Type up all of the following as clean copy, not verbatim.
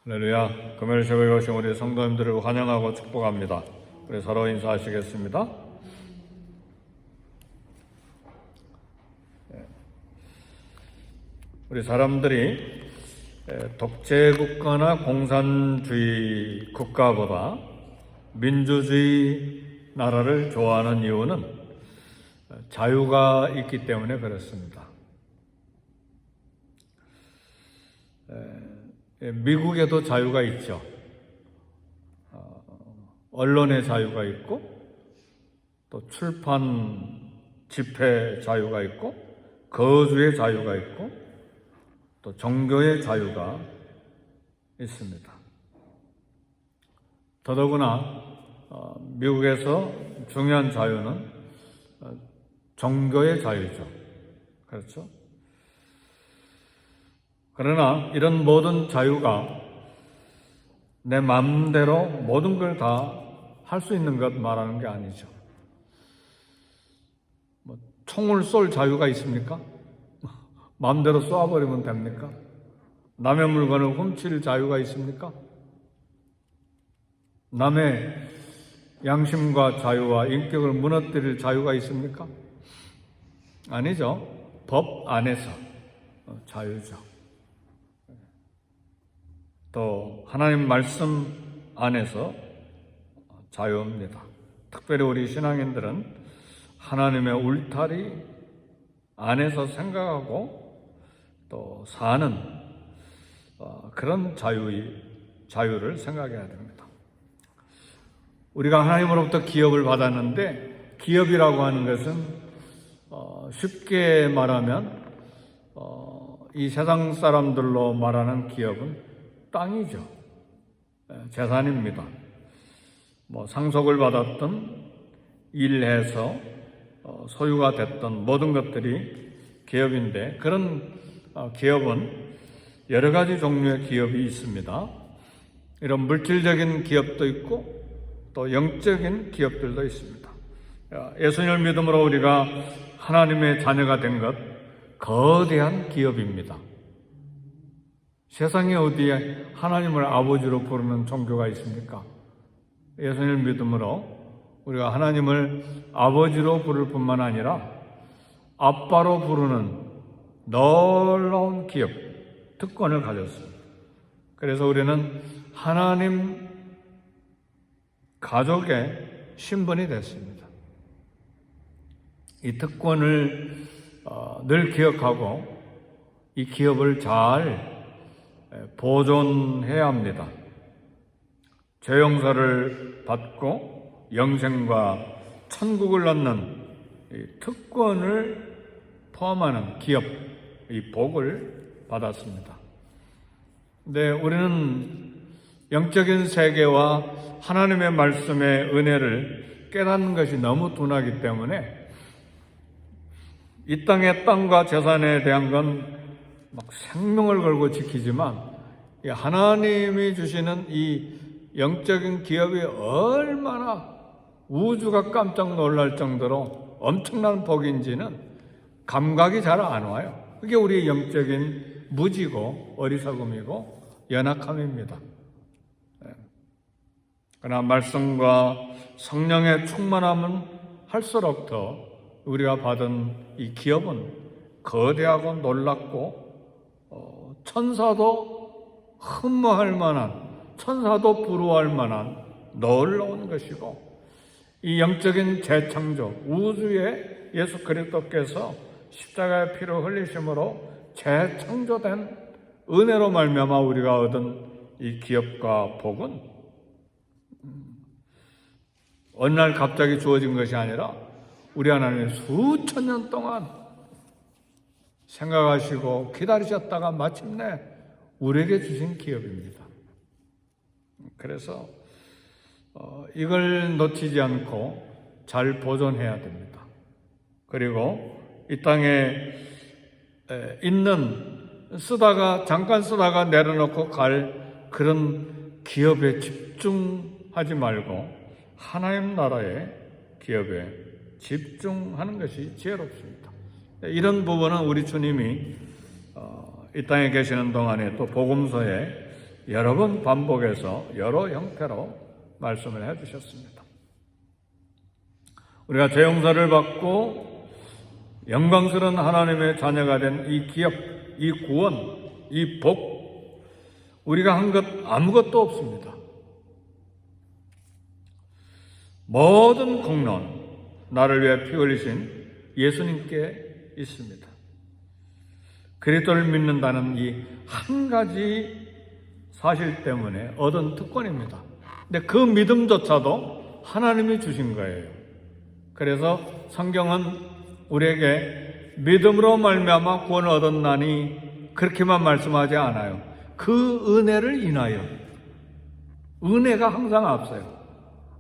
할렐루야. 금요일 새벽에 오신 우리 성도님들을 환영하고 축복합니다. 우리 서로 인사하시겠습니다. 우리 사람들이 독재 국가나 공산주의 국가보다 민주주의 나라를 좋아하는 이유는 자유가 있기 때문에 그렇습니다. 미국에도 자유가 있죠. 언론의 자유가 있고, 또 출판, 집회 자유가 있고, 거주의 자유가 있고, 또 종교의 자유가 있습니다. 더더구나 미국에서 중요한 자유는 종교의 자유죠. 그렇죠? 그러나 이런 모든 자유가 내 마음대로 모든 걸 다 할 수 있는 것 말하는 게 아니죠. 총을 쏠 자유가 있습니까? 마음대로 쏘아버리면 됩니까? 남의 물건을 훔칠 자유가 있습니까? 남의 양심과 자유와 인격을 무너뜨릴 자유가 있습니까? 아니죠. 법 안에서 자유죠. 또 하나님 말씀 안에서 자유입니다. 특별히 우리 신앙인들은 하나님의 울타리 안에서 생각하고 또 사는 그런 자유를 생각해야 됩니다. 우리가 하나님으로부터 기업을 받았는데, 기업이라고 하는 것은 쉽게 말하면 이 세상 사람들로 말하는 기업은 땅이죠. 재산입니다. 상속을 받았던, 일해서 소유가 됐던 모든 것들이 기업인데, 그런 기업은 여러 가지 종류의 기업이 있습니다. 이런 물질적인 기업도 있고 또 영적인 기업들도 있습니다. 예수님을 믿음으로 우리가 하나님의 자녀가 된 것, 거대한 기업입니다. 세상에 어디에 하나님을 아버지로 부르는 종교가 있습니까? 예수님을 믿음으로 우리가 하나님을 아버지로 부를 뿐만 아니라 아빠로 부르는 놀라운 기업, 특권을 가졌습니다. 그래서 우리는 하나님 가족의 신분이 됐습니다. 이 특권을 늘 기억하고 이 기업을 잘 보존해야 합니다. 죄 용서를 받고 영생과 천국을 얻는 이 특권을 포함하는 기업, 이 복을 받았습니다. 근데 우리는 영적인 세계와 하나님의 말씀의 은혜를 깨닫는 것이 너무 둔하기 때문에 이 땅의 땅과 재산에 대한 건 막 생명을 걸고 지키지만, 하나님이 주시는 이 영적인 기업이 얼마나 우주가 깜짝 놀랄 정도로 엄청난 복인지는 감각이 잘 안 와요. 그게 우리의 영적인 무지고 어리석음이고 연약함입니다. 그러나 말씀과 성령의 충만함은 할수록 더 우리가 받은 이 기업은 거대하고 놀랍고 천사도 흠모할 만한, 천사도 부러워할 만한 놀라운 것이고, 이 영적인 재창조, 우주의 예수 그리스도께서 십자가의 피로 흘리심으로 재창조된 은혜로 말미암아 우리가 얻은 이 기업과 복은 어느 날 갑자기 주어진 것이 아니라 우리 하나님이 수천 년 동안 생각하시고 기다리셨다가 마침내 우리에게 주신 기업입니다. 그래서 이걸 놓치지 않고 잘 보존해야 됩니다. 그리고 이 땅에 있는 잠깐 쓰다가 내려놓고 갈 그런 기업에 집중하지 말고 하나님 나라의 기업에 집중하는 것이 지혜롭습니다. 이런 부분은 우리 주님이 이 땅에 계시는 동안에 또 복음서에 여러 번 반복해서 여러 형태로 말씀을 해주셨습니다. 우리가 죄 용서를 받고 영광스러운 하나님의 자녀가 된 이 기업, 이 구원, 이 복, 우리가 한 것 아무것도 없습니다. 모든 공로는 나를 위해 피 흘리신 예수님께 있습니다. 그리스도를 믿는다는 이 한 가지 사실 때문에 얻은 특권입니다. 근데 그 믿음조차도 하나님이 주신 거예요. 그래서 성경은 우리에게 믿음으로 말미암아 구원을 얻었나니 그렇게만 말씀하지 않아요. 그 은혜를 인하여, 은혜가 항상 앞서요.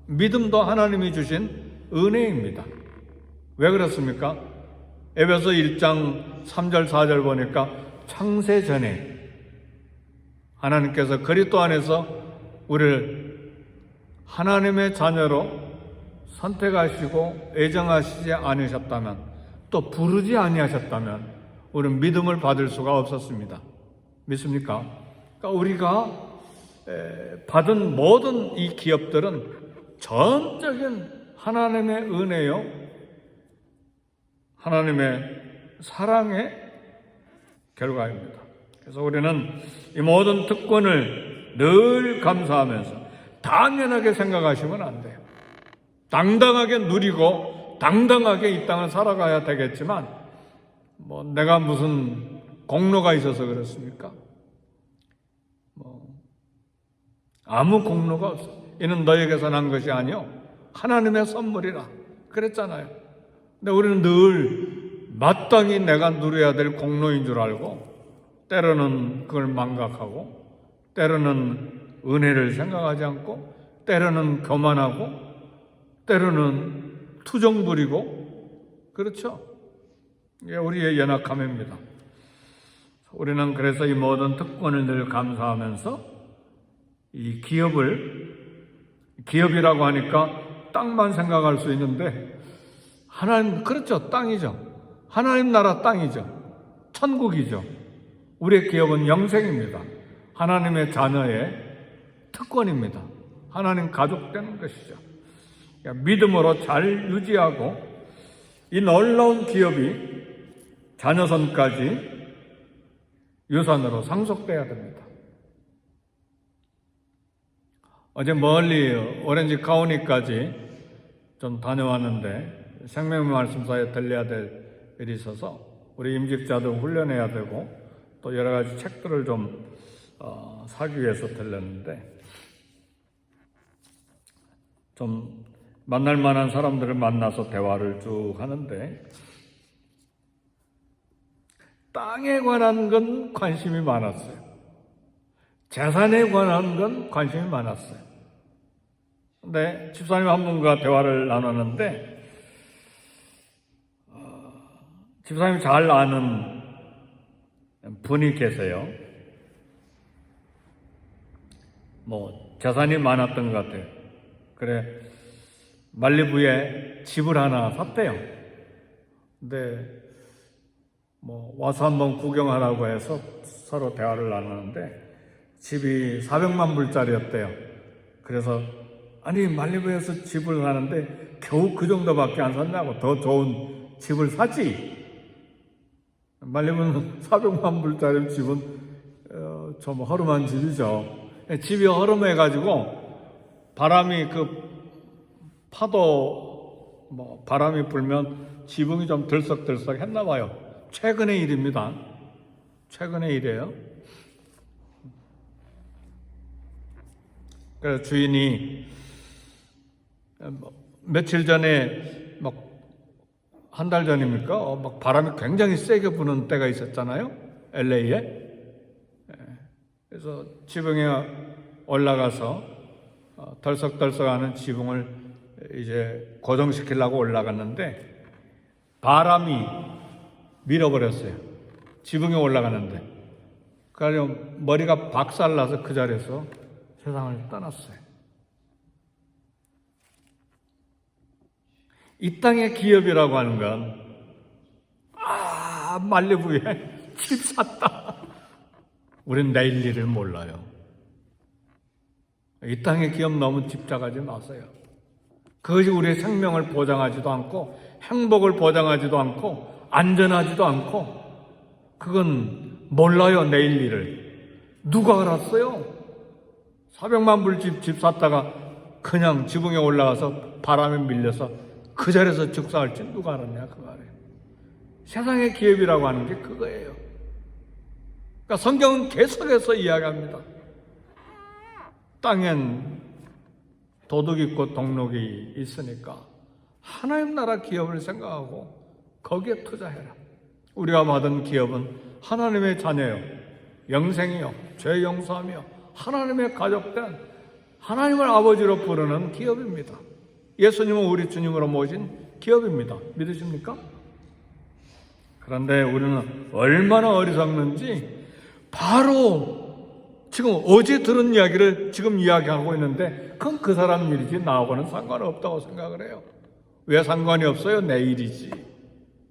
믿음도 하나님이 주신 은혜입니다. 왜 그렇습니까? 에베소 1장 3절 4절 보니까 창세 전에 하나님께서 그리스도 안에서 우리를 하나님의 자녀로 선택하시고 애정하시지 않으셨다면, 또 부르지 아니하셨다면 우리는 믿음을 받을 수가 없었습니다. 믿습니까? 그러니까 우리가 받은 모든 이 기업들은 전적인 하나님의 은혜요, 하나님의 사랑의 결과입니다. 그래서 우리는 이 모든 특권을 늘 감사하면서 당연하게 생각하시면 안 돼요. 당당하게 누리고 당당하게 이 땅을 살아가야 되겠지만, 내가 무슨 공로가 있어서 그렇습니까? 아무 공로가 없어. 이는 너에게서 난 것이 아니요 하나님의 선물이라 그랬잖아요. 근데 우리는 늘 마땅히 내가 누려야 될 공로인 줄 알고 때로는 그걸 망각하고, 때로는 은혜를 생각하지 않고, 때로는 교만하고, 때로는 투정 부리고, 그렇죠? 이게 우리의 연약함입니다. 우리는 그래서 이 모든 특권을 늘 감사하면서 이 기업이라고 하니까 땅만 생각할 수 있는데, 하나님, 그렇죠, 땅이죠. 하나님 나라 땅이죠. 천국이죠. 우리의 기업은 영생입니다. 하나님의 자녀의 특권입니다. 하나님 가족 되는 것이죠. 믿음으로 잘 유지하고 이 놀라운 기업이 자녀선까지 유산으로 상속돼야 됩니다. 어제 멀리 오렌지 카운티까지 좀 다녀왔는데 생명 말씀사에 들려야 될 일이 있어서 우리 임직자들 훈련해야 되고 또 여러 가지 책들을 좀 사기 위해서 들렸는데, 좀 만날 만한 사람들을 만나서 대화를 쭉 하는데 땅에 관한 건 관심이 많았어요. 재산에 관한 건 관심이 많았어요. 근데 집사님 한 분과 대화를 나눴는데 집사님 잘 아는 분이 계세요. 재산이 많았던 것 같아요. 그래, 말리부에 집을 하나 샀대요. 근데 와서 한번 구경하라고 해서 서로 대화를 나누는데 집이 400만 불짜리였대요. 그래서 아니, 말리부에서 집을 하는데 겨우 그 정도밖에 안 샀냐고, 더 좋은 집을 사지. 말리부는 400만 불짜리 집은 좀 허름한 집이죠. 집이 허름해가지고 바람이 파도 바람이 불면 지붕이 좀 들썩들썩 했나 봐요. 최근의 일입니다. 최근의 일이에요. 그래서 주인이 며칠 전에 한 달 전입니까? 바람이 굉장히 세게 부는 때가 있었잖아요. LA에. 그래서 지붕에 올라가서 덜썩덜썩하는 지붕을 이제 고정시키려고 올라갔는데 바람이 밀어버렸어요. 지붕에 올라가는데. 그래서 머리가 박살나서 그 자리에서 세상을 떠났어요. 이 땅의 기업이라고 하는 건 말리부에 집 샀다. 우린 내일 일을 몰라요. 이 땅의 기업 너무 집착하지 마세요. 그것이 우리의 생명을 보장하지도 않고 행복을 보장하지도 않고 안전하지도 않고 그건 몰라요. 내일 일을. 누가 알았어요? 400만 불 집 샀다가 그냥 지붕에 올라가서 바람에 밀려서 그 자리에서 즉사할지 누가 알았냐 그 말이에요. 세상의 기업이라고 하는 게 그거예요. 그러니까 성경은 계속해서 이야기합니다. 땅엔 도둑 있고 동록이 있으니까 하나님 나라 기업을 생각하고 거기에 투자해라. 우리가 받은 기업은 하나님의 자녀요, 영생이요, 죄 용서하며 하나님의 가족된 하나님을 아버지로 부르는 기업입니다. 예수님은 우리 주님으로 모신 기업입니다. 믿으십니까? 그런데 우리는 얼마나 어리석는지 바로 지금 어제 들은 이야기를 지금 이야기하고 있는데 그건 그 사람 일이지 나하고는 상관없다고 생각을 해요. 왜 상관이 없어요? 내 일이지.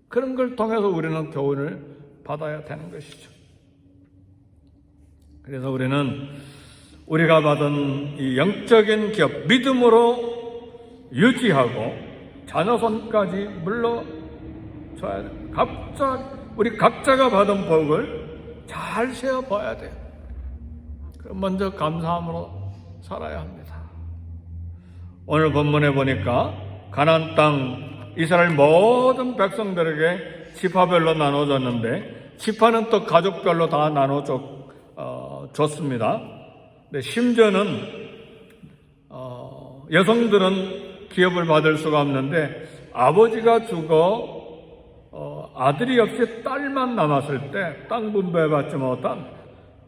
그런 걸 통해서 우리는 교훈을 받아야 되는 것이죠. 그래서 우리는 우리가 받은 이 영적인 기업, 믿음으로 유지하고 자녀손까지 물러줘야 돼요. 우리 각자가 받은 복을 잘 세어봐야 돼요. 먼저 감사함으로 살아야 합니다. 오늘 본문에 보니까 가나안 땅 이스라엘 모든 백성들에게 지파별로 나눠졌는데 지파는 또 가족별로 다 나눠줬습니다. 심지어는 여성들은 기업을 받을 수가 없는데 아버지가 죽어 아들이 없이 딸만 남았을 때 땅 분배받지 못한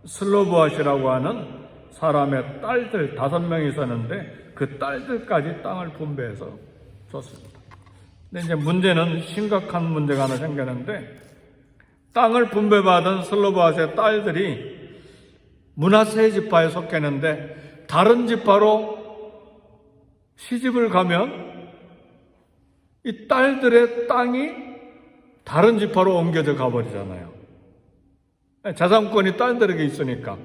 슬로보아시라고 하는 사람의 딸들 5명이 있었는데 그 딸들까지 땅을 분배해서 줬습니다. 근데 이제 문제는 심각한 문제가 하나 생겼는데 땅을 분배받은 슬로보아시의 딸들이 므낫세 지파에 속했는데 다른 지파로 시집을 가면 이 딸들의 땅이 다른 지파로 옮겨져 가버리잖아요. 자산권이 딸들에게 있으니까.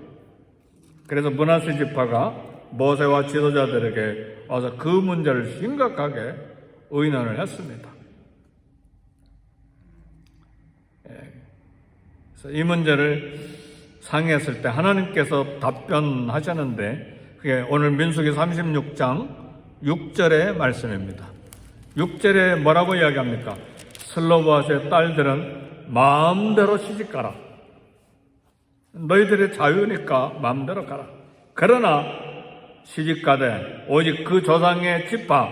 그래서 므낫세 지파가 모세와 지도자들에게 와서 그 문제를 심각하게 의논을 했습니다. 그래서 이 문제를 상의했을 때 하나님께서 답변하셨는데 그게 오늘 민수기 36장 6절의 말씀입니다. 6절에 뭐라고 이야기합니까? 슬로보아스의 딸들은 마음대로 시집가라. 너희들의 자유니까 마음대로 가라. 그러나 시집가되 오직 그 조상의 지파,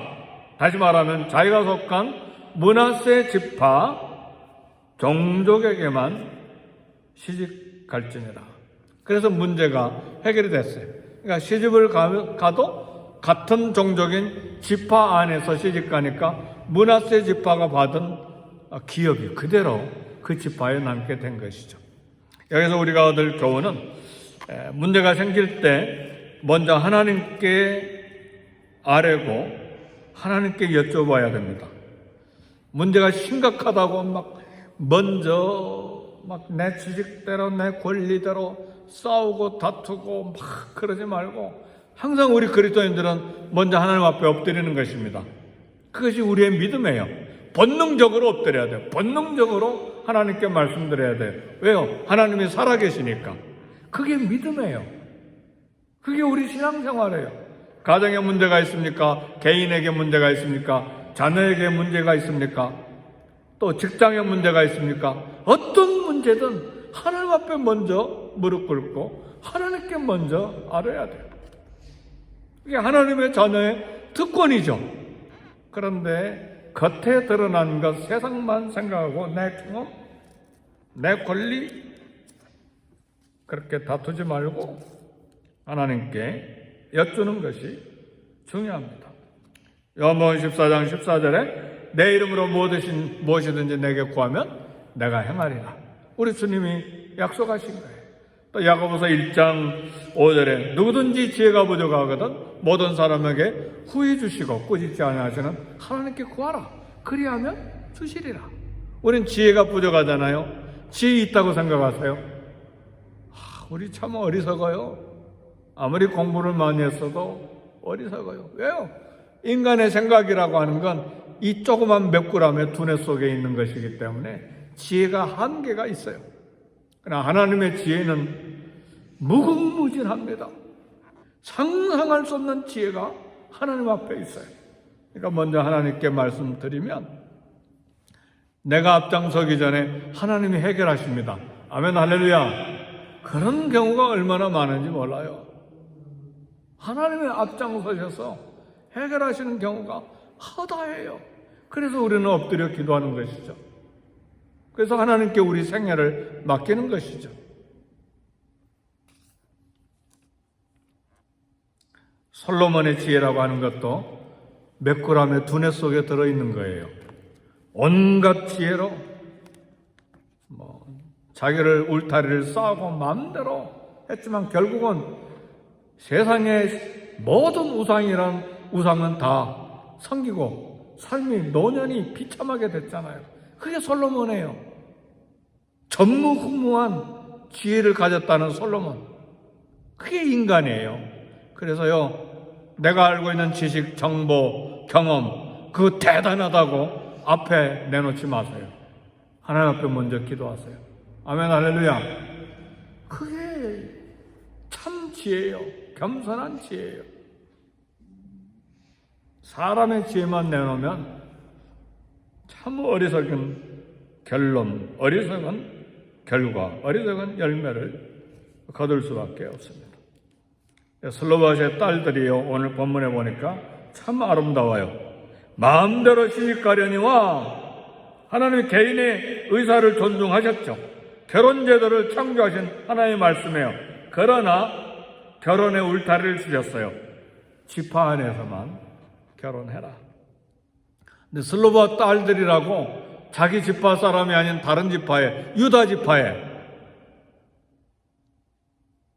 다시 말하면 자기가 속한 므낫세 지파 종족에게만 시집갈지니라. 그래서 문제가 해결이 됐어요. 그러니까 시집을 가도 같은 종족인 지파 안에서 시집가니까 므낫세 지파가 받은 기업이 그대로 그 지파에 남게 된 것이죠. 여기서 우리가 얻을 교훈은 문제가 생길 때 먼저 하나님께 아뢰고 하나님께 여쭤봐야 됩니다. 문제가 심각하다고 먼저 내 지식대로 내 권리대로 싸우고 다투고 그러지 말고 항상 우리 그리스도인들은 먼저 하나님 앞에 엎드리는 것입니다. 그것이 우리의 믿음이에요. 본능적으로 엎드려야 돼요. 본능적으로 하나님께 말씀드려야 돼요. 왜요? 하나님이 살아계시니까. 그게 믿음이에요. 그게 우리 신앙생활이에요. 가정에 문제가 있습니까? 개인에게 문제가 있습니까? 자녀에게 문제가 있습니까? 또 직장에 문제가 있습니까? 어떤 문제든 하나님 앞에 먼저 무릎 꿇고 하나님께 먼저 알아야 돼요. 이게 하나님의 자녀의 특권이죠. 그런데 겉에 드러난 것 세상만 생각하고 내 경험, 내 권리 그렇게 다투지 말고 하나님께 여쭈는 것이 중요합니다. 요한복음 14장 14절에 내 이름으로 무엇이든지 내게 구하면 내가 행하리라. 우리 주님이 약속하신 거예요. 또 야고보서 1장 5절에 누구든지 지혜가 부족하거든 모든 사람에게 후히 주시고 꾸짖지 아니하시는 하나님께 구하라. 그리하면 주시리라. 우린 지혜가 부족하잖아요. 지혜 있다고 생각하세요? 우리 참 어리석어요. 아무리 공부를 많이 했어도 어리석어요. 왜요? 인간의 생각이라고 하는 건 이 조그만 몇 그램의 두뇌 속에 있는 것이기 때문에 지혜가 한계가 있어요. 그러나 하나님의 지혜는 무궁무진합니다. 상상할 수 없는 지혜가 하나님 앞에 있어요. 그러니까 먼저 하나님께 말씀드리면 내가 앞장서기 전에 하나님이 해결하십니다. 아멘, 할렐루야. 그런 경우가 얼마나 많은지 몰라요. 하나님이 앞장서셔서 해결하시는 경우가 허다해요. 그래서 우리는 엎드려 기도하는 것이죠. 그래서 하나님께 우리 생애를 맡기는 것이죠. 솔로몬의 지혜라고 하는 것도 몇 그램의 두뇌 속에 들어있는 거예요. 온갖 지혜로 자기를 울타리를 쌓고 마음대로 했지만 결국은 세상의 모든 우상은 다 섬기고 삶이 노년이 비참하게 됐잖아요. 그게 솔로몬이에요. 전무후무한 지혜를 가졌다는 솔로몬. 그게 인간이에요. 그래서요, 내가 알고 있는 지식, 정보, 경험, 그거 대단하다고 앞에 내놓지 마세요. 하나님 앞에 먼저 기도하세요. 아멘, 할렐루야. 그게 참 지혜예요. 겸손한 지혜예요. 사람의 지혜만 내놓으면 참 어리석은 결론, 어리석은 결과, 어리석은 열매를 거둘 수밖에 없습니다. 슬로바스의 딸들이요, 오늘 본문에 보니까 참 아름다워요. 마음대로 시집가려니와 하나님이 개인의 의사를 존중하셨죠. 결혼 제도를 창조하신 하나님의 말씀이에요. 그러나 결혼의 울타리를 주셨어요. 지파 안에서만 결혼해라. 근데 슬로바 딸들이라고 자기 지파 사람이 아닌 다른 지파에, 유다 지파에,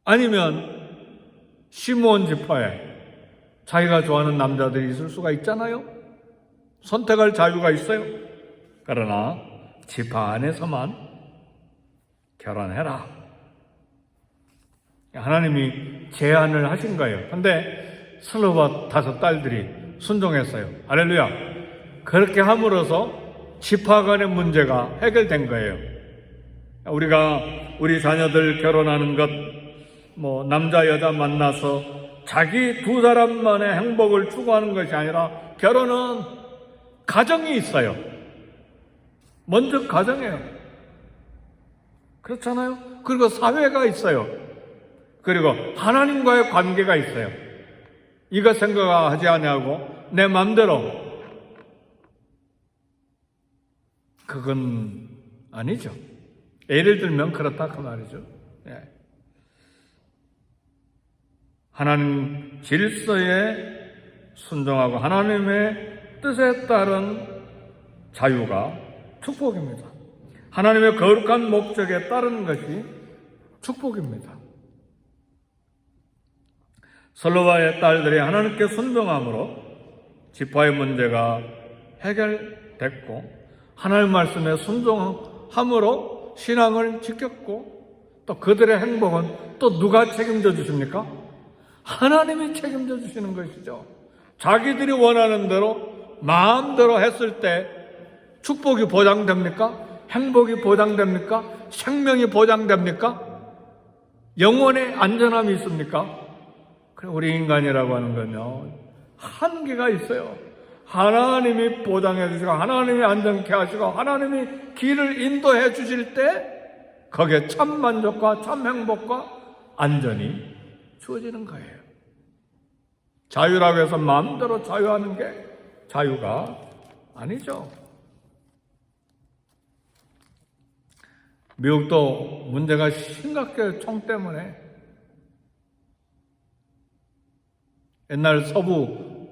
아니면 시므온 지파에 자기가 좋아하는 남자들이 있을 수가 있잖아요. 선택할 자유가 있어요. 그러나 지파 안에서만 결혼해라. 하나님이 제안을 하신 거예요. 근데 슬로바 5 딸들이 순종했어요. 할렐루야. 그렇게 함으로써 지파 간의 문제가 해결된 거예요. 우리가 우리 자녀들 결혼하는 것, 남자 여자 만나서 자기 2 사람만의 행복을 추구하는 것이 아니라 결혼은 가정이 있어요. 먼저 가정이에요. 그렇잖아요. 그리고 사회가 있어요. 그리고 하나님과의 관계가 있어요. 이거 생각하지 않냐고 내 마음대로, 그건 아니죠. 예를 들면 그렇다 그 말이죠. 예. 하나님 질서에 순종하고 하나님의 뜻에 따른 자유가 축복입니다. 하나님의 거룩한 목적에 따르는 것이 축복입니다. 솔로바의 딸들이 하나님께 순종함으로 지파의 문제가 해결됐고, 하나님 말씀에 순종함으로 신앙을 지켰고, 또 그들의 행복은 또 누가 책임져 주십니까? 하나님이 책임져 주시는 것이죠. 자기들이 원하는 대로 마음대로 했을 때 축복이 보장됩니까? 행복이 보장됩니까? 생명이 보장됩니까? 영혼의 안전함이 있습니까? 우리 인간이라고 하는 건요, 한계가 있어요. 하나님이 보장해 주시고 하나님이 안전케 하시고 하나님이 길을 인도해 주실 때 거기에 참 만족과 참 행복과 안전이 주어지는 거예요. 자유라고 해서 마음대로 자유하는 게 자유가 아니죠. 미국도 문제가 심각해요. 총 때문에. 옛날 서부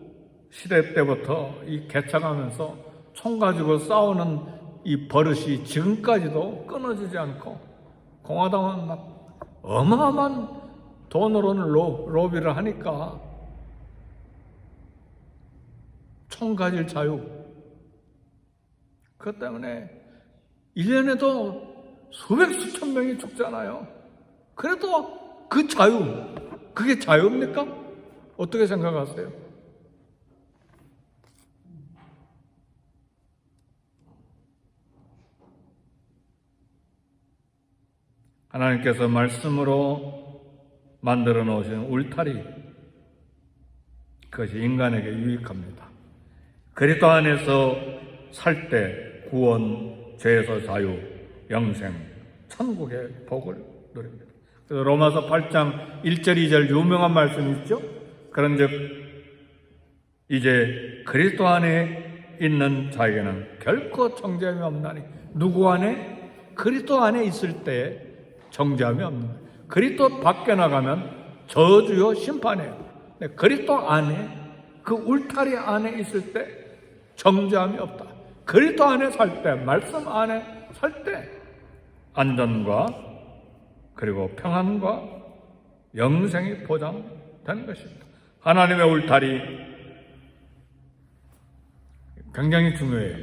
시대 때부터 이 개척하면서 총 가지고 싸우는 이 버릇이 지금까지도 끊어지지 않고, 공화당은 막 어마어마한 돈으로는 로비를 하니까 총 가질 자유, 그것 때문에 1년에도 수백 수천 명이 죽잖아요. 그래도 그 자유, 그게 자유입니까? 어떻게 생각하세요? 하나님께서 말씀으로 만들어 놓으신 울타리, 그것이 인간에게 유익합니다. 그리스도 안에서 살 때 구원, 죄에서 자유, 영생, 천국의 복을 누립니다. 그래서 로마서 8장 1절 2절 유명한 말씀이 있죠. 그런즉 이제 그리스도 안에 있는 자에게는 결코 정죄함이 없나니. 누구 안에? 그리스도 안에 있을 때 정죄함이 없는 거예요. 그리스도 밖에 나가면 저주요 심판이에요. 그리스도 안에, 그 울타리 안에 있을 때 정죄함이 없다. 그리스도 안에 살 때, 말씀 안에 살 때 안전과 그리고 평안과 영생이 보장되는 것입니다. 하나님의 울타리 굉장히 중요해요.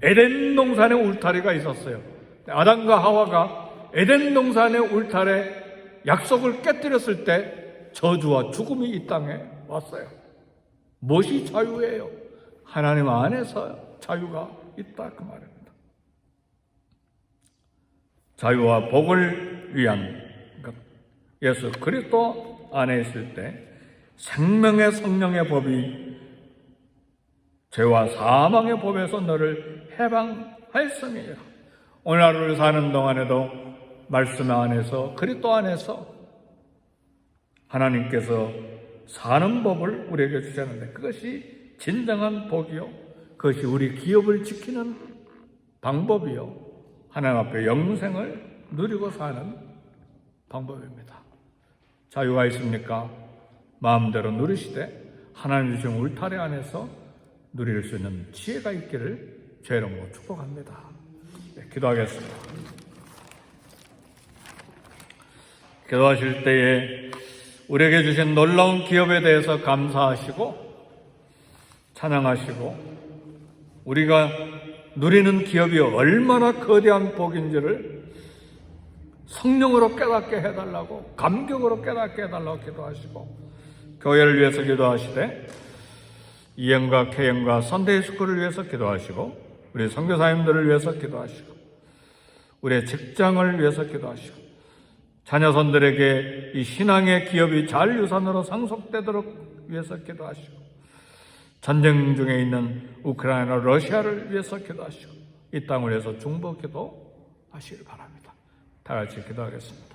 에덴 동산에 울타리가 있었어요. 아담과 하와가 에덴 동산의 울타리에 약속을 깨뜨렸을 때 저주와 죽음이 이 땅에 왔어요. 무엇이 자유예요? 하나님 안에서 자유가 있다, 그 말입니다. 자유와 복을 위한 예수 그리스도 안에 있을 때 생명의 성령의 법이 죄와 사망의 법에서 너를 해방하였음이에요. 오늘 하루를 사는 동안에도 말씀 안에서, 그리스도 안에서 하나님께서 사는 법을 우리에게 주셨는데, 그것이 진정한 복이요, 그것이 우리 기업을 지키는 방법이요, 하나님 앞에 영생을 누리고 사는 방법입니다. 자유가 있습니까? 마음대로 누리시되 하나님 주신 울타리 안에서 누릴 수 있는 지혜가 있기를 주의 이름으로 축복합니다. 네, 기도하겠습니다. 기도하실 때에 우리에게 주신 놀라운 기업에 대해서 감사하시고 찬양하시고, 우리가 누리는 기업이 얼마나 거대한 복인지를 성령으로 깨닫게 해달라고, 감격으로 깨닫게 해달라고 기도하시고, 교회를 위해서 기도하시되 이행과 개행과 선대의 스쿨을 위해서 기도하시고, 우리 선교사님들을 위해서 기도하시고, 우리의 직장을 위해서 기도하시고, 자녀손들에게 이 신앙의 기업이 잘 유산으로 상속되도록 위해서 기도하시고, 전쟁 중에 있는 우크라이나, 러시아를 위해서 기도하시고, 이 땅을 위해서 중보 기도하시길 바랍니다. 다 같이 기도하겠습니다.